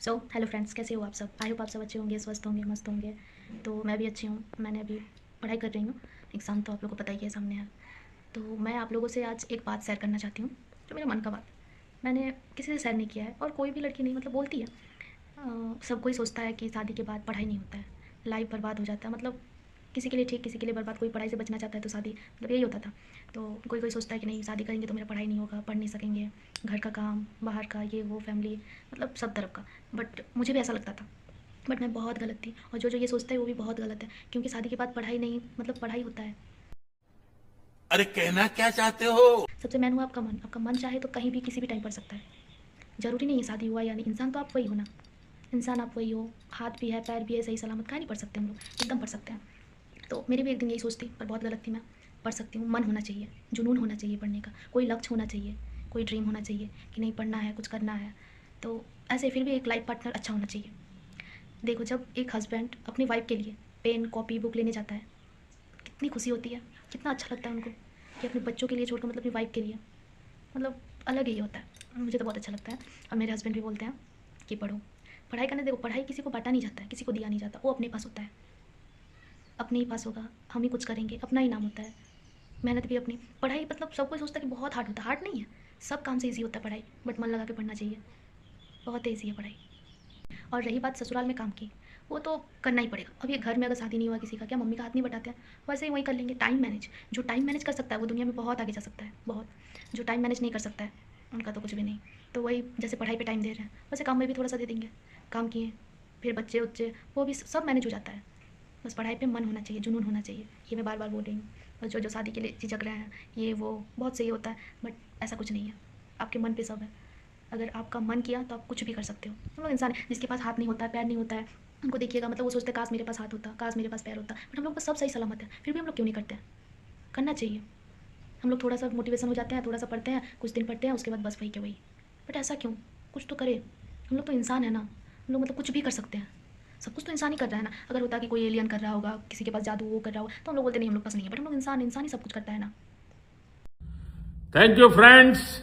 Hello friends, कैसे हो आप सब। आई होप आप सब अच्छे होंगे, स्वस्थ होंगे, मस्त होंगे। तो मैं भी अच्छी हूँ। मैंने अभी पढ़ाई कर रही हूँ। एग्ज़ाम तो आप लोगों को पता ही है, सामने है। तो मैं आप लोगों से आज एक बात शेयर करना चाहती हूँ, जो मेरे मन का बात मैंने किसी से शेयर नहीं किया है। और कोई भी लड़की नहीं, मतलब बोलती है, सब कोई सोचता है कि शादी के बाद पढ़ाई नहीं होता है, लाइफ बर्बाद हो जाता है। मतलब किसी के लिए ठीक, किसी के लिए बर्बाद। कोई पढ़ाई से बचना चाहता है तो शादी, मतलब यही होता था। तो कोई कोई सोचता है कि नहीं, शादी करेंगे तो मेरा पढ़ाई नहीं होगा, पढ़ नहीं सकेंगे, घर का काम, बाहर का, ये वो, फैमिली, मतलब सब तरफ का। बट मुझे भी ऐसा लगता था, बट मैं बहुत गलत थी। और जो जो ये सोचता है वो भी बहुत गलत है, क्योंकि शादी के बाद पढ़ाई नहीं, मतलब पढ़ाई होता है। अरे कहना क्या चाहते हो? सबसे मेन हुआ आपका मन। आपका मन चाहे तो कहीं भी किसी भी टाइम पढ़ सकता है। ज़रूरी नहीं है शादी हुआ या नहीं, इंसान तो आप वही हो ना। इंसान आप वही हो, हाथ भी है, पैर भी है, सही सलामत। कहाँ नहीं पढ़ सकते हम लोग, एकदम पढ़ सकते हैं। तो मेरी भी एक दिन यही सोच थी, पर बहुत गलत थी मैं। पढ़ सकती हूँ, मन होना चाहिए, जुनून होना चाहिए पढ़ने का, कोई लक्ष्य होना चाहिए, कोई ड्रीम होना चाहिए कि नहीं, पढ़ना है, कुछ करना है। तो ऐसे फिर भी एक लाइफ पार्टनर अच्छा होना चाहिए। देखो, जब एक हस्बैंड अपनी वाइफ के लिए पेन, कॉपी, बुक लेने जाता है, कितनी खुशी होती है, कितना अच्छा लगता है उनको, कि अपने बच्चों के लिए छोड़कर, मतलब अपनी वाइफ के लिए, मतलब अलग ही होता है। मुझे तो बहुत अच्छा लगता है। और मेरे हस्बैंड भी बोलते हैं कि पढ़ो। पढ़ाई करने, देखो, पढ़ाई किसी को बांटा नहीं जाता है, किसी को दिया नहीं जाता, वो अपने पास होता है, अपने ही पास होगा। हम ही कुछ करेंगे, अपना ही नाम होता है। मेहनत भी अपनी। पढ़ाई, मतलब सब कोई सोचता है कि बहुत हार्ड होता है, हार्ड नहीं है। सब काम से ईजी होता है पढ़ाई, बट मन लगा के पढ़ना चाहिए। बहुत ईजी है पढ़ाई। और रही बात ससुराल में काम की, वो तो करना ही पड़ेगा। अब ये घर में अगर शादी नहीं हुआ किसी का, क्या मम्मी का हाथ नहीं बटाते हैं? वैसे ही वही कर लेंगे। टाइम मैनेज, जो टाइम मैनेज कर सकता है वो दुनिया में बहुत आगे जा सकता है, बहुत। जो टाइम मैनेज नहीं कर सकता है, उनका तो कुछ भी नहीं। तो वही, जैसे पढ़ाई पे टाइम दे रहे हैं, वैसे काम में भी थोड़ा सा दे देंगे। काम किए, फिर बच्चे उच्चे, वो भी सब मैनेज हो जाता है। बस पढ़ाई पे मन होना चाहिए, जुनून होना चाहिए। ये मैं बार बार बोल रही हूँ। और जो जो शादी के लिए झिझक रहे हैं, ये वो, बहुत सही होता है, बट ऐसा कुछ नहीं है। आपके मन पे सब है। अगर आपका मन किया तो आप कुछ भी कर सकते हो। हम लोग इंसान है, जिसके पास हाथ नहीं होता है, पैर नहीं होता है, उनको देखिएगा, मतलब वो सोचते हैं काश मेरे पास हाथ होता, काश मेरे पास पैर होता। बट हम लोग का सब सही सलामत है, फिर भी हम लोग क्यों नहीं करते हैं? करना चाहिए। हम लोग थोड़ा सा मोटिवेशन हो जाते हैं, थोड़ा सा पढ़ते हैं, कुछ दिन पढ़ते हैं, उसके बाद बस वही के वही। बट ऐसा क्यों? कुछ तो करे। हम लोग तो इंसान है ना। हम लोग मतलब कुछ भी कर सकते हैं। सब कुछ तो इंसान ही कर रहा है ना। अगर होता कि कोई एलियन कर रहा होगा, किसी के पास जादू वो कर रहा होगा, तो हम लोग बोलते नहीं, हम लोग पास नहीं है। बट हम लोग इंसान, इंसान ही सब कुछ करता है ना। Thank you friends.